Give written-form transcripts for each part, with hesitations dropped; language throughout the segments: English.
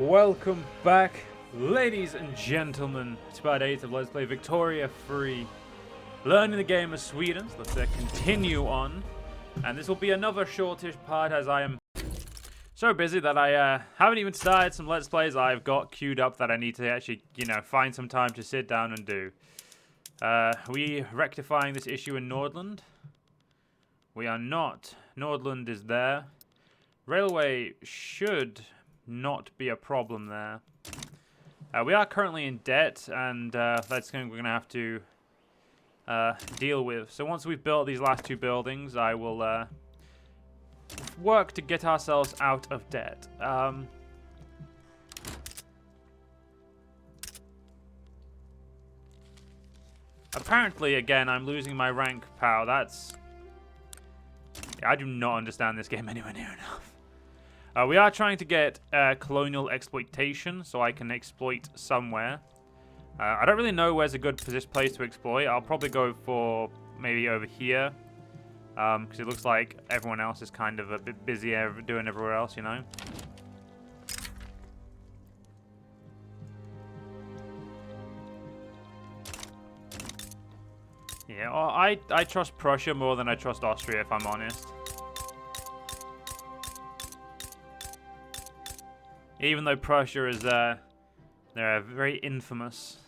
Welcome back, ladies and gentlemen, to part 8 of Let's Play Victoria Free. Learning the game of Sweden, so let's continue on. And this will be another shortish part as I am so busy that I haven't even started some Let's Plays I've got queued up that I need to actually, find some time to sit down and do. We rectifying this issue in Nordland? We are not. Nordland is there. Railway should not be a problem there. We are currently in debt, and that's something we're going to have to deal with. So once we've built these last two buildings, I will work to get ourselves out of debt. Apparently, again, I'm losing my rank power. That's... I do not understand this game anywhere near enough. We are trying to get colonial exploitation, so I can exploit somewhere. I don't really know where's a good place to exploit. I'll probably go for maybe over here, because it looks like everyone else is kind of a bit busy doing everywhere else, you know? Yeah, I trust Prussia more than I trust Austria, if I'm honest. Even though Prussia is, they're very infamous.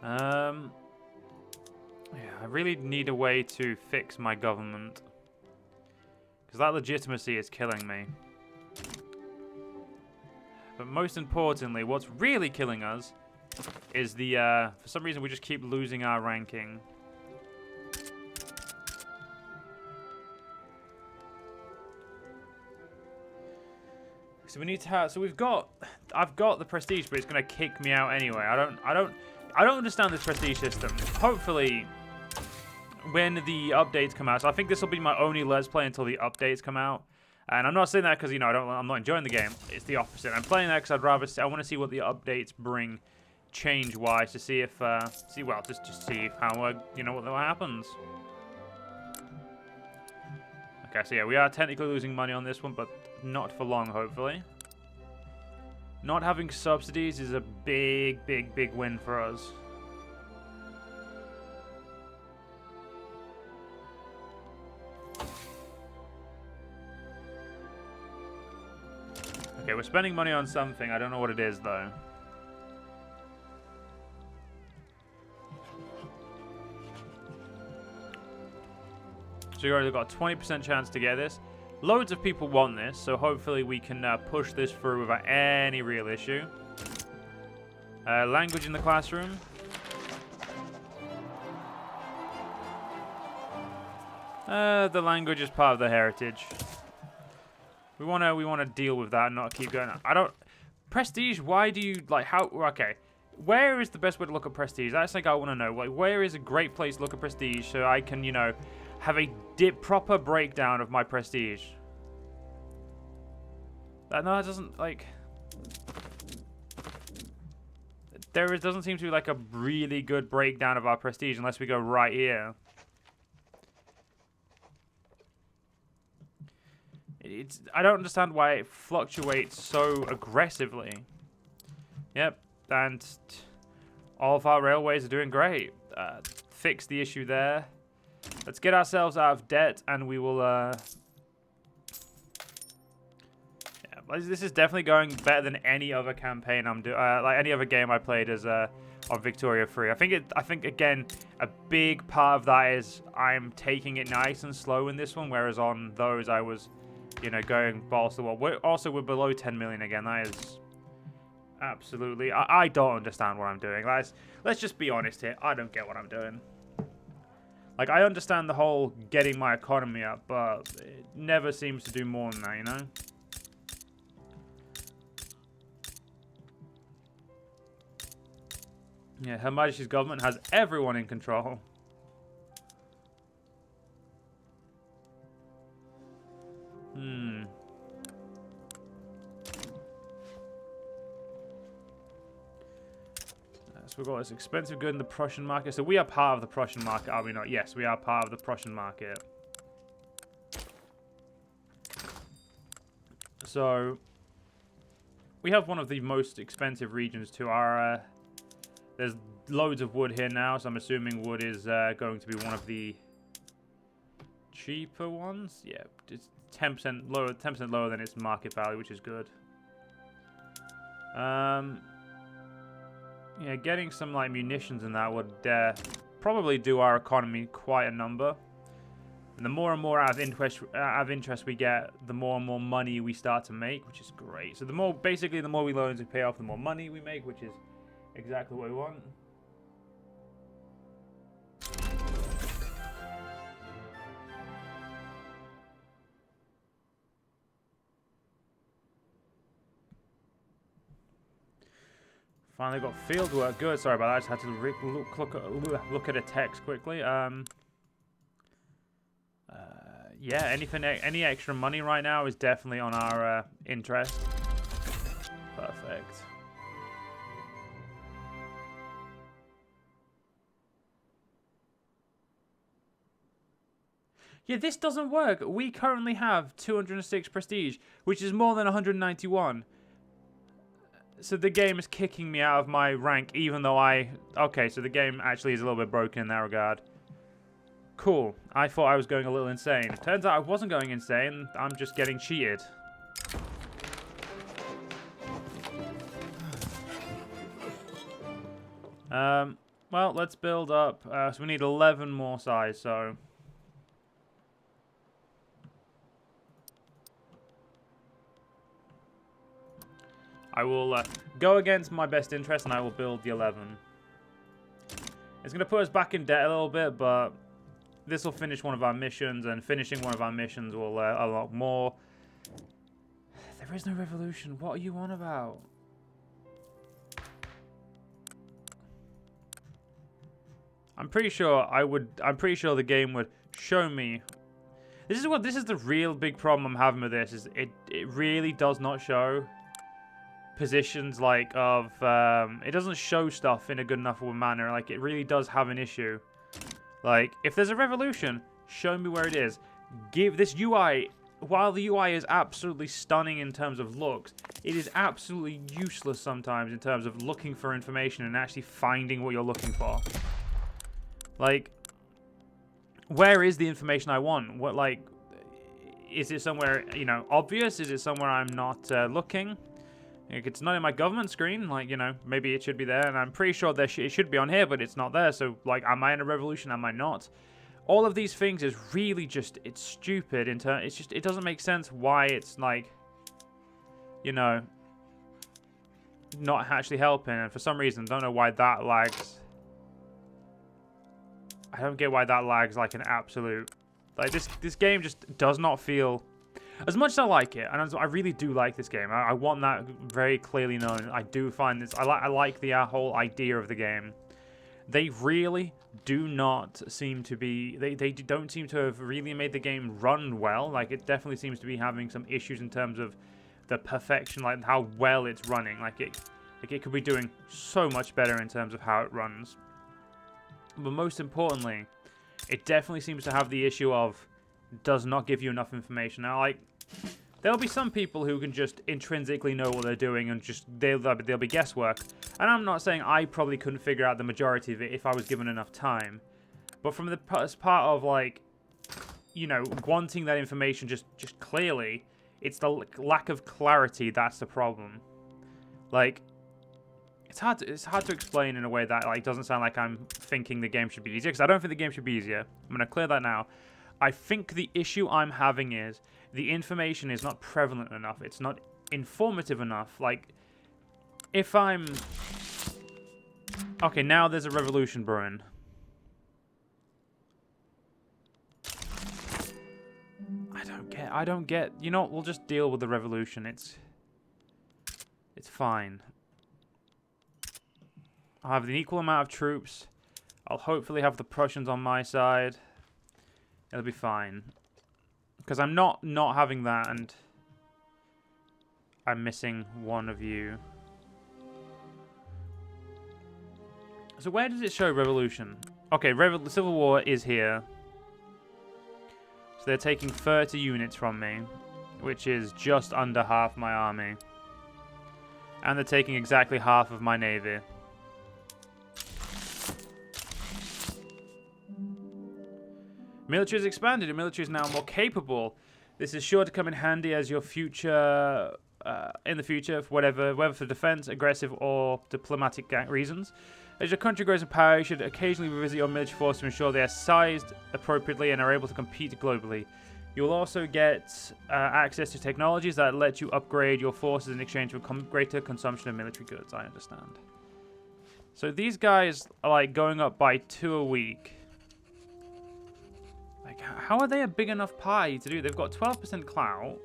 Yeah, I really need a way to fix my government. Because that legitimacy is killing me. But most importantly, what's really killing us is the, for some reason we just keep losing our ranking. So we need to have, I've got the prestige, but it's gonna kick me out anyway. I don't understand this prestige system. Hopefully, when the updates come out, so I think this will be my only Let's Play until the updates come out. And I'm not saying that because I'm not enjoying the game. It's the opposite. I'm playing that because I want to see what the updates bring, change-wise, to see if just see how what happens. Okay, so yeah, we are technically losing money on this one, but not for long, hopefully. Not having subsidies is a big win for us. Okay, we're spending money on something. I don't know what it is, though. So we've got a 20% chance to get this. Loads of people want this, so hopefully we can push this through without any real issue. Language in the classroom. The language is part of the heritage. We wanna deal with that and not keep going. Prestige. Why do you how? Okay, where is the best way to look at prestige? That's I want to know. Where is a great place to look at prestige so I can have a proper breakdown of my prestige. No, that doesn't there doesn't seem to be a really good breakdown of our prestige unless we go right here. I don't understand why it fluctuates so aggressively. Yep, and all of our railways are doing great. Fix the issue there. Let's get ourselves out of debt, and we will, yeah, this is definitely going better than any other campaign I'm doing, any other game I played as, on Victoria Free. I think, again, a big part of that is I'm taking it nice and slow in this one, whereas on those I was, going balls to the wall. We're below 10 million again. That is absolutely, I don't understand what I'm doing. Let's just be honest here. I don't get what I'm doing. I understand the whole getting my economy up, but it never seems to do more than that, you know? Yeah, Her Majesty's government has everyone in control. So we've got this expensive good in the Prussian market. So we are part of the Prussian market, are we not? Yes, we are part of the Prussian market. So we have one of the most expensive regions to our... there's loads of wood here now, so I'm assuming wood is going to be one of the cheaper ones. Yeah, it's 10% lower than its market value, which is good. Yeah, getting some like munitions and that would probably do our economy quite a number. And the more and more out of interest we get, the more and more money we start to make, which is great. So the more, basically, the more we loans we pay off, the more money we make, which is exactly what we want. Finally got field work. Good. Sorry about that. I just had to look at a text quickly. Yeah, any extra money right now is definitely on our interest. Perfect. Yeah, this doesn't work. We currently have 206 prestige, which is more than 191. So the game is kicking me out of my rank, even though okay, so the game actually is a little bit broken in that regard. Cool. I thought I was going a little insane. Turns out I wasn't going insane. I'm just getting cheated. Well, let's build up. So we need 11 more size, so... I will go against my best interest, and I will build the 11. It's going to put us back in debt a little bit, but this will finish one of our missions, and finishing one of our missions will unlock more. There is no revolution. What are you on about? I'm pretty sure I'm pretty sure the game would show me. This is the real big problem I'm having with this. Is it really does not show positions like of it doesn't show stuff in a good enough of a manner. Like, it really does have an issue. Like, if there's a revolution, show me where it is. Give this UI, while the UI is absolutely stunning in terms of looks, it is absolutely useless sometimes in terms of looking for information and actually finding what you're looking for. Like, where is the information I want? What, like, is it somewhere, you know, obvious? Is it somewhere I'm not looking? Like, it's not in my government screen. Like, you know, maybe it should be there, and I'm pretty sure it should be on here, but it's not there. So, like, am I in a revolution? Am I not? All of these things is really just, it's stupid. It's just, it doesn't make sense why it's, like, you know, not actually helping. And for some reason, don't know why that lags. I don't get why that lags like an absolute. Like, this game just does not feel. As much as I like it, and I really do like this game, I want that very clearly known. I do find this, I like the whole idea of the game. They really do not seem to be, they don't seem to have really made the game run well. Like, it definitely seems to be having some issues in terms of the perfection, like how well it's running. Like it could be doing so much better in terms of how it runs. But most importantly, it definitely seems to have the issue of does not give you enough information. Now, like, there'll be some people who can just intrinsically know what they're doing and just they'll be guesswork. And I'm not saying I probably couldn't figure out the majority of it if I was given enough time. But from the as part of, like, you know, wanting that information just clearly, it's the lack of clarity that's the problem. Like, it's hard to explain in a way that, like, doesn't sound like I'm thinking the game should be easier, because I don't think the game should be easier. I'm going to clear that now. I think the issue I'm having is the information is not prevalent enough. It's not informative enough. Like, if I'm... Okay, now there's a revolution brewing. I don't get... You know what? We'll just deal with the revolution. It's fine. I'll have an equal amount of troops. I'll hopefully have the Prussians on my side. It'll be fine. Because I'm not having that, and I'm missing one of you. So where does it show revolution? Okay, Civil War is here. So they're taking 30 units from me. which is just under half my army. And they're taking exactly half of my navy. Military has expanded, and military is now more capable. This is sure to come in handy as your future, in the future, for whether for defense, aggressive, or diplomatic reasons. As your country grows in power, you should occasionally revisit your military force to ensure they are sized appropriately and are able to compete globally. You will also get access to technologies that let you upgrade your forces in exchange for greater consumption of military goods. I understand. So these guys are like going up by 2 a week. Like, how are they a big enough pie to do? They've got 12% clout.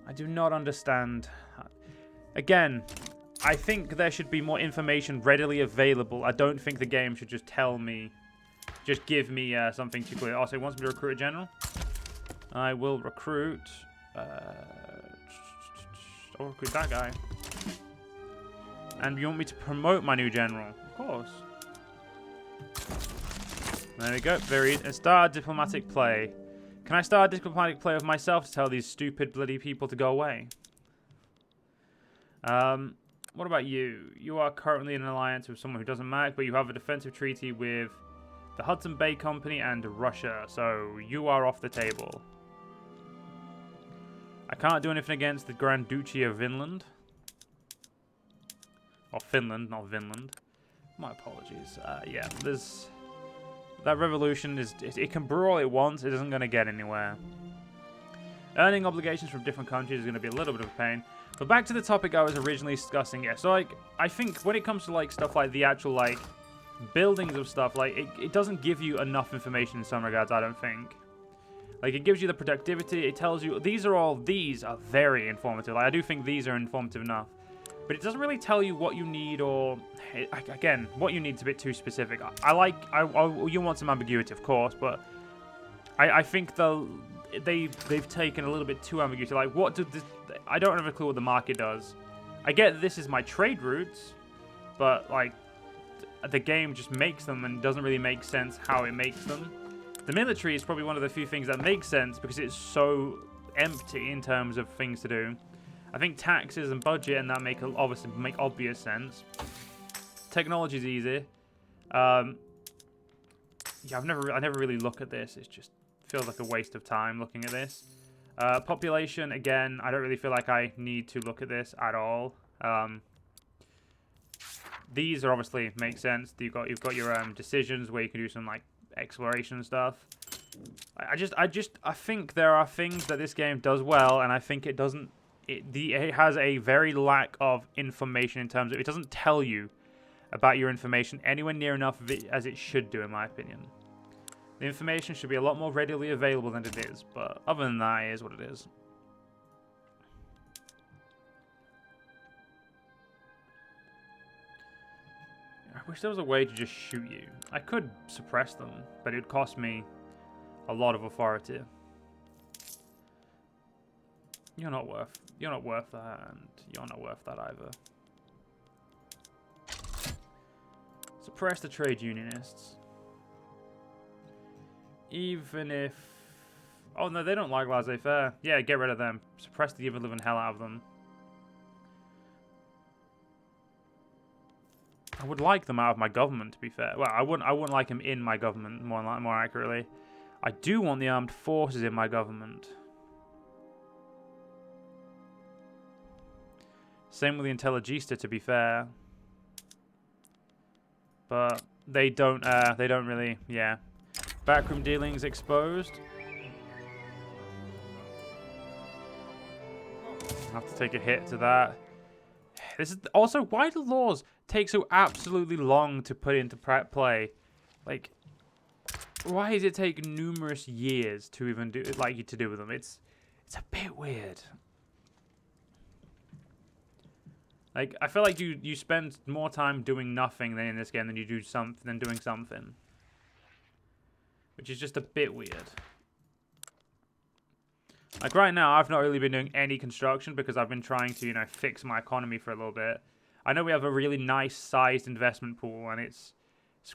I do not understand. Again, I think there should be more information readily available. I don't think the game should just tell me, just give me something too clear. Also, it wants me to recruit a general. I will recruit. I'll recruit that guy. And you want me to promote my new general? Of course. There we go. Start diplomatic play. Can I start a diplomatic play of myself to tell these stupid bloody people to go away? What about you? You are currently in an alliance with someone who doesn't matter, but you have a defensive treaty with the Hudson Bay Company and Russia, so you are off the table. I can't do anything against the Grand Duchy of Vinland. Or Finland, not Vinland. My apologies. Yeah, there's... That revolution is... It can brew all it wants. It isn't going to get anywhere. Earning obligations from different countries is going to be a little bit of a pain. But back to the topic I was originally discussing. Yeah, so, like, I think when it comes to, like, stuff like the actual, like, buildings of stuff, like, it doesn't give you enough information in some regards, I don't think. Like, it gives you the productivity. It tells you... These are very informative. Like, I do think these are informative enough. But it doesn't really tell you what you need, or again, what you need is a bit too specific. You want some ambiguity, of course, but I think they've taken a little bit too ambiguity. Like, what do this? I don't have a clue what the market does. I get this is my trade routes, but like the game just makes them and doesn't really make sense how it makes them. The military is probably one of the few things that makes sense because it's so empty in terms of things to do. I think taxes and budget and that obviously make obvious sense. Technology is easy. Yeah, I never really look at this. It just feels like a waste of time looking at this. Population, again, I don't really feel like I need to look at this at all. These are obviously make sense. You've got your decisions where you can do some like exploration stuff. I think there are things that this game does well, and I think it doesn't. It has a very lack of information in terms of it doesn't tell you about your information anywhere near enough as it should do, in my opinion. The information should be a lot more readily available than it is, but other than that, it is what it is. I wish there was a way to just shoot you. I could suppress them, but it would cost me a lot of authority. You're not worth that, and you're not worth that either. Suppress the trade unionists. Even if... Oh no, they don't like laissez-faire. Yeah, get rid of them. Suppress the even living hell out of them. I would like them out of my government, to be fair. Well, I wouldn't like them in my government, more accurately. I do want the armed forces in my government. Same with the Intelligista, to be fair. But they don't really, yeah. Backroom dealings exposed. I have to take a hit to that. This is also why do laws take so absolutely long to put into play? Like, why does it take numerous years to even do with them? It's a bit weird. Like, I feel like you spend more time doing nothing than in this game than you do doing something. Which is just a bit weird. Like, right now, I've not really been doing any construction because I've been trying to, fix my economy for a little bit. I know we have a really nice sized investment pool, and it's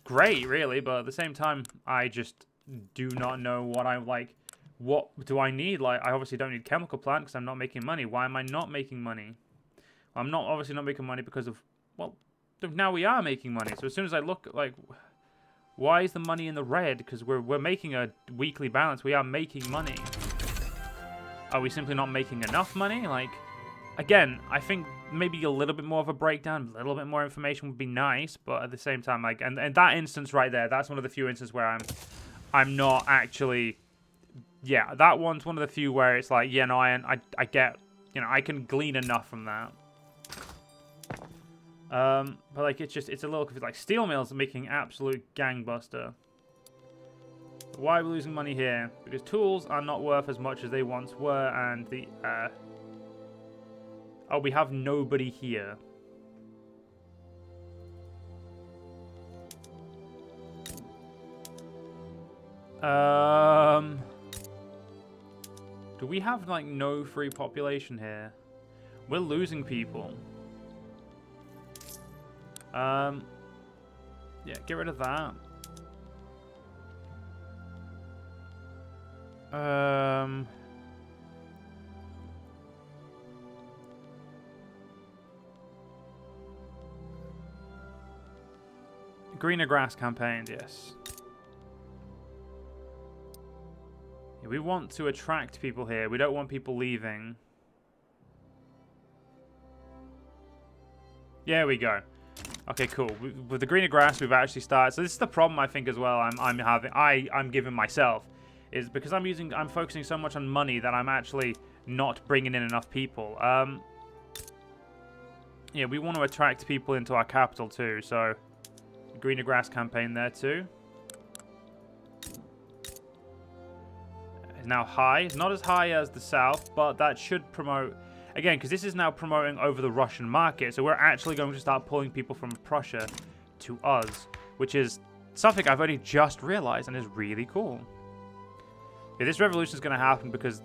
great, really, but at the same time, I just do not know what I like. What do I need? Like, I obviously don't need chemical plant because I'm not making money. Why am I not making money? Well, I'm not obviously not making money because of, well, now we are making money. So as soon as I look, like, why is the money in the red? Because we're making a weekly balance. We are making money. Are we simply not making enough money? Like, again, I think maybe a little bit more of a breakdown, a little bit more information would be nice, but at the same time, like, and that instance right there, that's one of the few instances where I'm not actually, yeah, that one's one of the few where it's like, yeah, no, I get, you know, I can glean enough from that. But like, it's a little confusing. Like, steel mills are making absolute gangbuster. Why are we losing money here? Because tools are not worth as much as they once were, and the oh, we have nobody here. Do we have like no free population here? We're losing people. Yeah, get rid of that. Greener grass campaigns, yes. Yeah, we want to attract people here. We don't want people leaving. There we go. Okay, cool. With the greener grass, we've actually started. So this is the problem I think as well. I'm giving myself is because I'm focusing so much on money that I'm actually not bringing in enough people. Yeah, we want to attract people into our capital too. So greener grass campaign there too. It's now high. It's not as high as the south, but that should promote. Again, because this is now promoting over the Russian market, so we're actually going to start pulling people from Prussia to us, which is something I've only just realized and is really cool. Yeah, this revolution is going to happen because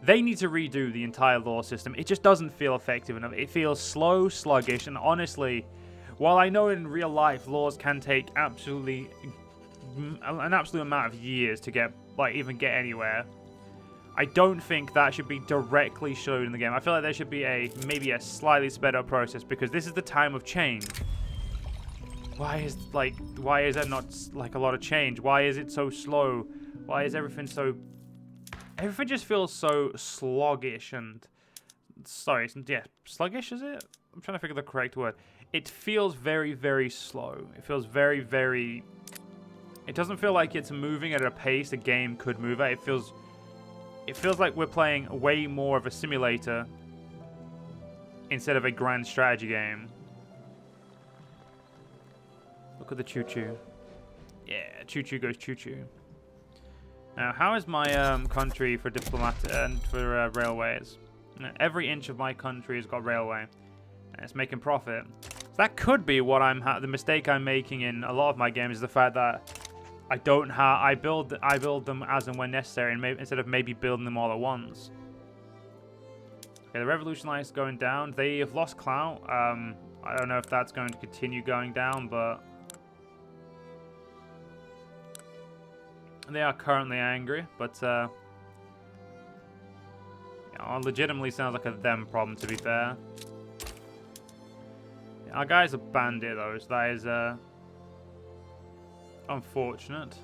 they need to redo the entire law system. It just doesn't feel effective enough. It feels slow, sluggish, and honestly, while I know in real life laws can take an absolute amount of years to get, like, even get anywhere, I don't think that should be directly shown in the game. I feel like there should be maybe a slightly sped up process because this is the time of change. Why is there not like a lot of change? Why is it so slow? Why is everything so? Everything just feels so sluggish and sorry, yeah, sluggish is it? I'm trying to figure the correct word. It feels very, very slow. It feels very, very. It doesn't feel like it's moving at a pace a game could move at. It feels like we're playing way more of a simulator instead of a grand strategy game. Look at the choo-choo. Yeah, choo-choo goes choo-choo. Now, how is my country for diplomat and for railways? Every inch of my country has got railway, and it's making profit. So that could be what the mistake I'm making in a lot of my games is the fact that I build them as and when necessary, and instead of maybe building them all at once. Okay, the revolution line is going down. They have lost clout. I don't know if that's going to continue going down, but they are currently angry. But it legitimately sounds like a them problem, to be fair. Yeah, our guy's a bandit though, so that is unfortunate.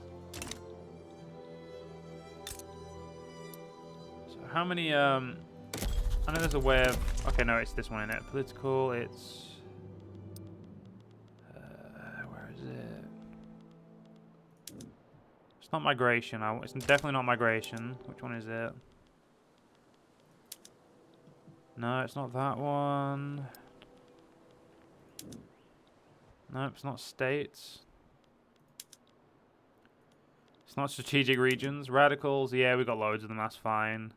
So how many I know there's a way of okay, no, it's this one in it. Political, it's where is it? It's not migration. It's definitely not migration. Which one is it? No, it's not that one. Nope, it's not states. It's not strategic regions. Radicals, yeah, we got loads of them, that's fine.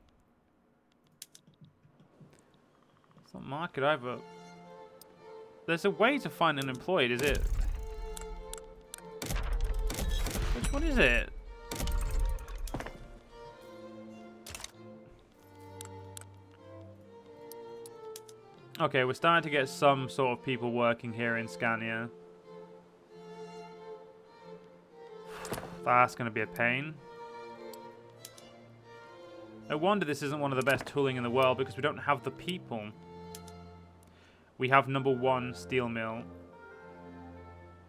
It's not market either. There's a way to find unemployed, is it? Which one is it? Okay, we're starting to get some sort of people working here in Scania. That's going to be a pain. No wonder this isn't one of the best tooling in the world, because we don't have the people. We have #1 steel mill.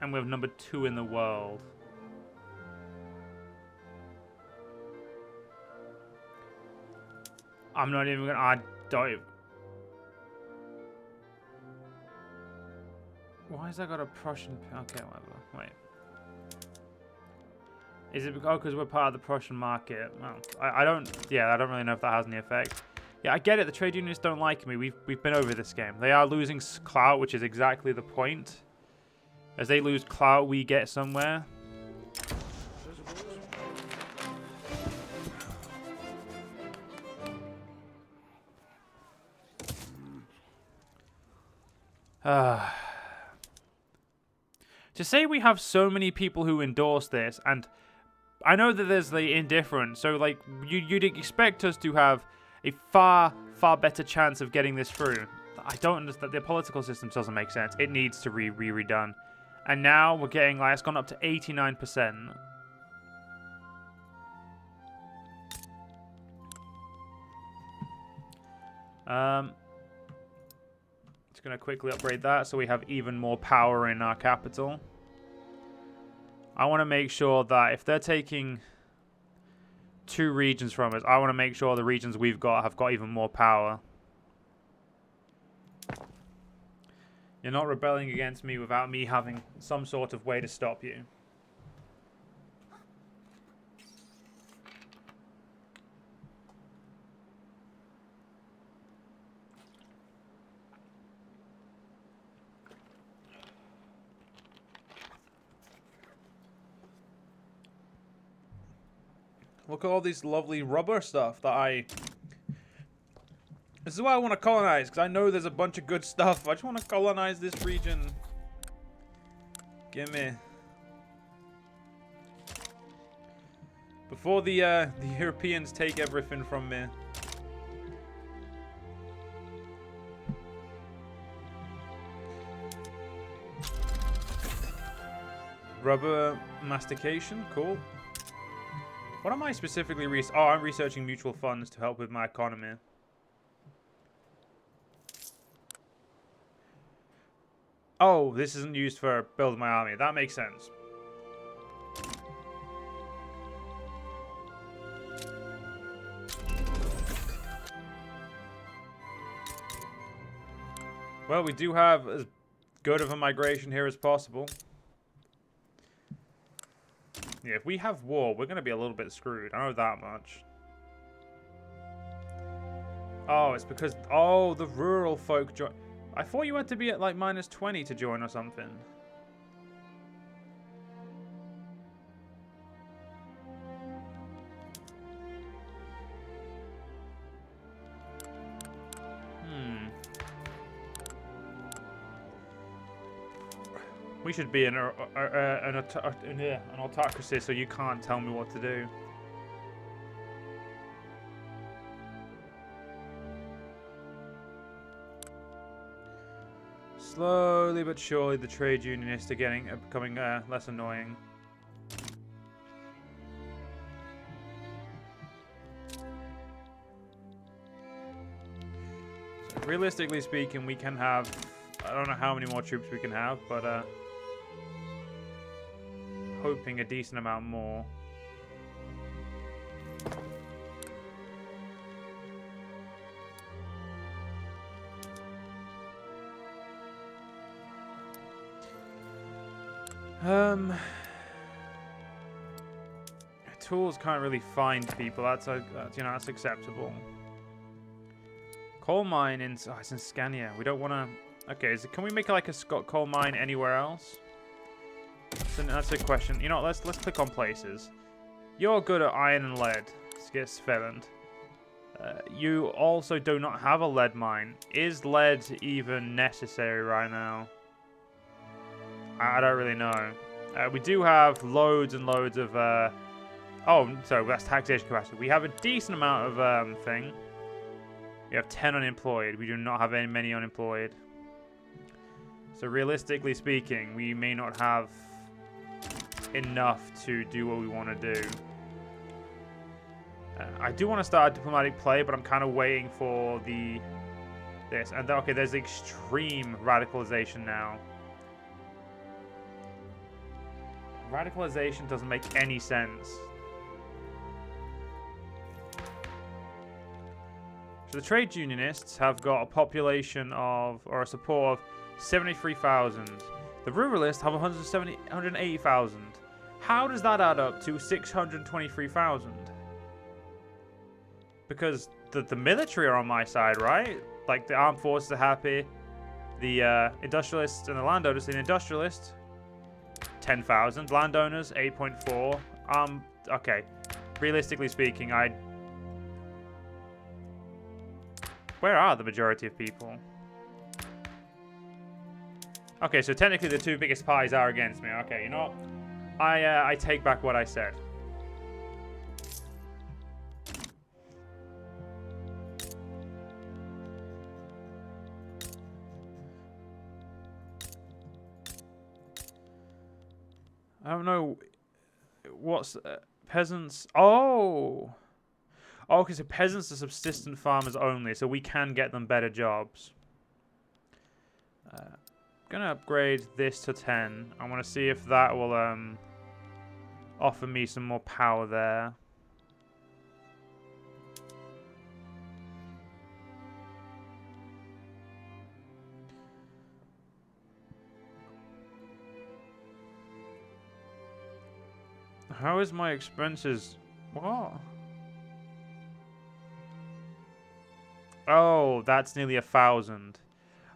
And we have #2 in the world. I'm not even gonna... I don't... Why has that got a Prussian... Okay, whatever. Wait. Is it because we're part of the Prussian market? Well, I don't... Yeah, I don't really know if that has any effect. Yeah, I get it. The trade unionists don't like me. We've been over this game. They are losing clout, which is exactly the point. As they lose clout, we get somewhere. To say we have so many people who endorse this, and I know that there's the indifference, so like you'd expect us to have a far better chance of getting this through. I don't understand. The political system doesn't make sense. It needs to be redone. And now we're getting, like, it's gone up to 89%. Just going to quickly upgrade that so we have even more power in our capital. I want to make sure that if they're taking 2 regions from us, I want to make sure the regions we've got have got even more power. You're not rebelling against me without me having some sort of way to stop you. Look at all this lovely rubber stuff that I... This is why I want to colonize, because I know there's a bunch of good stuff. I just want to colonize this region. Gimme. Before the Europeans take everything from me. Rubber mastication, cool. What am I specifically Oh, I'm researching mutual funds to help with my economy. Oh, this isn't used for building my army. That makes sense. Well, we do have as good of a migration here as possible. Yeah, if we have war, we're going to be a little bit screwed. I know that much. Oh, it's because... Oh, the rural folk join... I thought you had to be at like -20 to join or something. We should be an autocracy, so you can't tell me what to do. Slowly but surely, the trade unionists are becoming less annoying. So realistically speaking, we can have... I don't know how many more troops we can have, but hoping a decent amount more. Tools can't really find people. That's acceptable. Coal mine in... Oh, it's in Scania. We don't want to... Okay, can we make like a coal mine anywhere else? So that's a question. You know, let's click on places. You're good at iron and lead. Let's get Svelland. You also do not have a lead mine. Is lead even necessary right now? I don't really know. We do have loads and loads of... Oh, sorry, that's taxation capacity. We have a decent amount of thing. We have 10 unemployed. We do not have many unemployed. So realistically speaking, we may not have enough to do what we want to do. I do want to start a diplomatic play, but I'm kind of waiting for this. And okay, there's extreme radicalization now. Radicalization doesn't make any sense. So the trade unionists have got a population of, or a support of 73,000. The ruralists have 180,000. How does that add up to 623,000? Because the military are on my side, right? Like, the armed forces are happy. The industrialists and the landowners. The industrialists, 10,000. Landowners, 8.4. Okay. Realistically speaking, where are the majority of people? Okay, so technically the two biggest parties are against me. Okay, you know what? I take back what I said. I don't know what's peasants. Oh, okay. So peasants are subsistent farmers only, so we can get them better jobs. Gonna upgrade this to 10. I want to see if that will offer me some more power there. How is my expenses? What? Oh, that's nearly 1,000.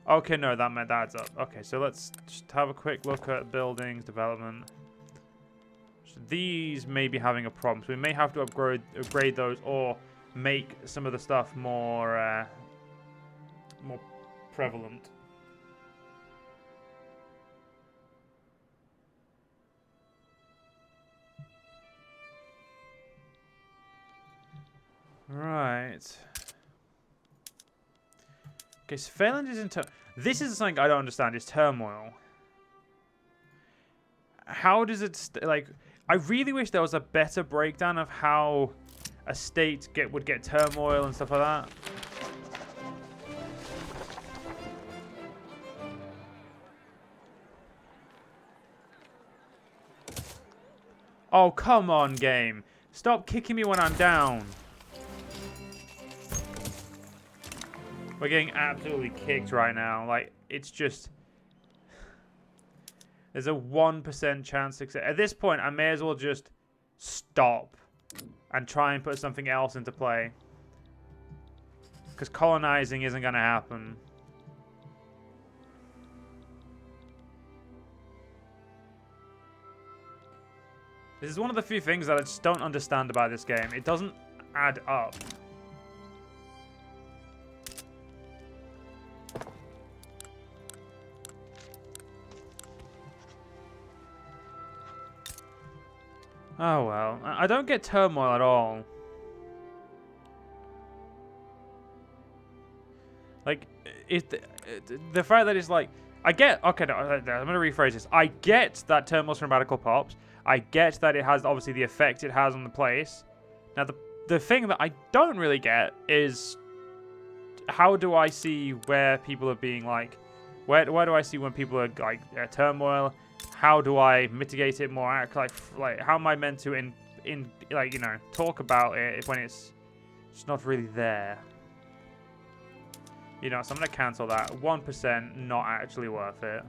Okay, no, that adds up. Okay, so let's just have a quick look at buildings, development. So these may be having a problem, so we may have to upgrade those or make some of the stuff more prevalent. Right. Okay, surveillance is in this is something I don't understand. It's turmoil. How does it like? I really wish there was a better breakdown of how a state would get turmoil and stuff like that. Oh, come on, game. Stop kicking me when I'm down. We're getting absolutely kicked right now. Like, it's just... There's a 1% chance to success. At this point, I may as well just stop and try and put something else into play. Because colonizing isn't going to happen. This is one of the few things that I just don't understand about this game. It doesn't add up. Oh well, I don't get turmoil at all. Like, the fact that it's like, I get, okay, no, I'm going to rephrase this. I get that turmoil's from radical pops. I get that it has, obviously, the effect it has on the place. Now, the thing that I don't really get is, how do I see where people are being, like, where do I see when people are, like, turmoil? How do I mitigate it more? Like how am I meant to like, you know, talk about it when it's just not really there? You know, so I'm gonna cancel that. 1%, not actually worth it.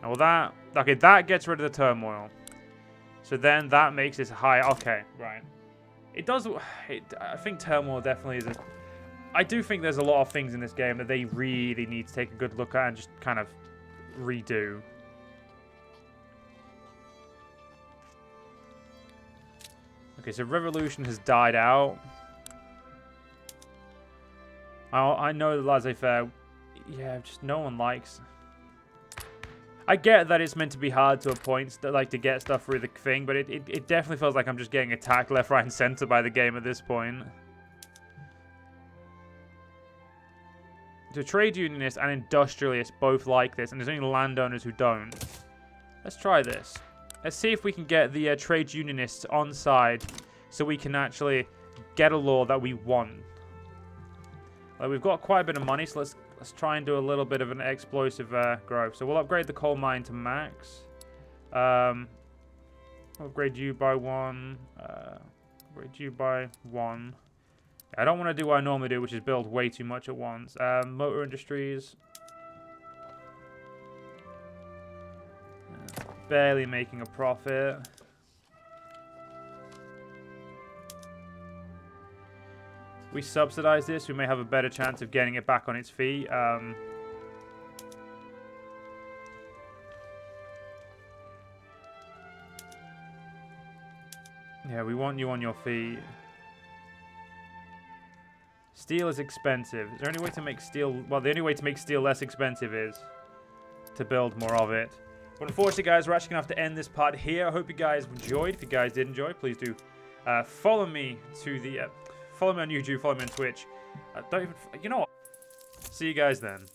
Well, that gets rid of the turmoil. So then that makes it high. Okay, right. It does. I think turmoil definitely is. I do think there's a lot of things in this game that they really need to take a good look at and just kind of redo. Okay, so revolution has died out. I know the laissez-faire. Yeah, just no one likes. I get that it's meant to be hard to a point, like to get stuff through the thing, but it definitely feels like I'm just getting attacked left, right, and center by the game at this point. the trade unionists and industrialists both like this, and there's only landowners who don't. Let's try this. Let's see if we can get the trade unionists on side so we can actually get a law that we want. We've got quite a bit of money, so let's try and do a little bit of an explosive growth. So we'll upgrade the coal mine to max. Upgrade you by 1. Upgrade you by 1. I don't want to do what I normally do, which is build way too much at once. Motor industries. Barely making a profit. We subsidize this, we may have a better chance of getting it back on its feet. Yeah, we want you on your feet. Steel is expensive. Is there any way to make steel... Well, the only way to make steel less expensive is to build more of it. But unfortunately, guys, we're actually going to have to end this part here. I hope you guys enjoyed. If you guys did enjoy, please do follow me to the... follow me on YouTube, follow me on Twitch. Don't even... You know what? See you guys then.